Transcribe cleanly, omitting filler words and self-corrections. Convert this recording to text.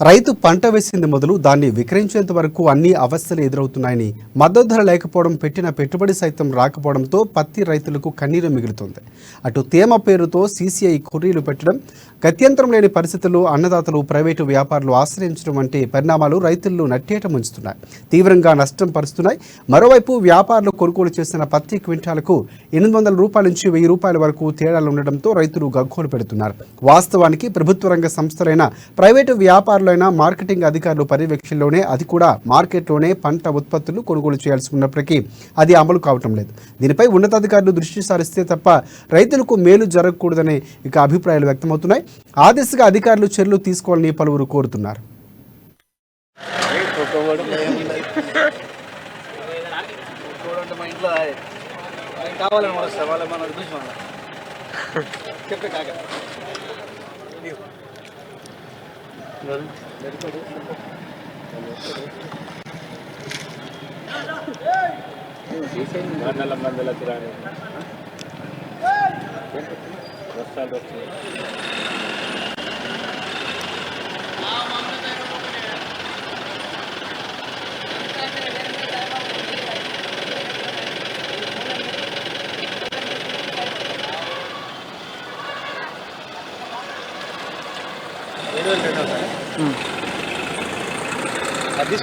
రైతు పంట వేసింది మొదలు దాన్ని విక్రయించేంత వరకు అన్ని అవస్థలు ఎదురవుతున్నాయని, మద్దతు ధర లేకపోవడం, పెట్టిన పెట్టుబడి సైతం రాకపోవడంతో పత్తి రైతులకు కన్నీరు మిగులుతోంది. అటు తేమ పేరుతో సీసీఐ కొర్రీలు పెట్టడం, గత్యంతరం లేని పరిస్థితుల్లో అన్నదాతలు, ప్రైవేటు వ్యాపారులు ఆశ్రయించడం వంటి పరిణామాలు రైతులను నట్టేట ముంచుతున్నాయి, తీవ్రంగా నష్టం పరుస్తున్నాయి. మరోవైపు వ్యాపారులు కొనుగోలు చేసిన పత్తి క్వింటాలకు 800 రూపాయల నుంచి 1000 రూపాయల వరకు తేడాలు ఉండడంతో రైతులు గగ్గోలు పెడుతున్నారు. వాస్తవానికి ప్రభుత్వ రంగ సంస్థలైన, ప్రైవేటు వ్యాపారులైన, మార్కెటింగ్ అధికారులు పర్యవేక్షణలోనే, అది కూడా మార్కెట్లోనే పంట ఉత్పత్తులు కొనుగోలు చేయాల్సి ఉన్నప్పటికీ అది అమలు కావటం లేదు. దీనిపై ఉన్నతాధికారులు దృష్టి సారిస్తే తప్ప రైతులకు మేలు జరగకూడదనే అభిప్రాయాలు వ్యక్తమవుతున్నాయి. ఆ దిశగా అధికారులు చర్యలు తీసుకోవాలని పలువురు కోరుతున్నారు. అది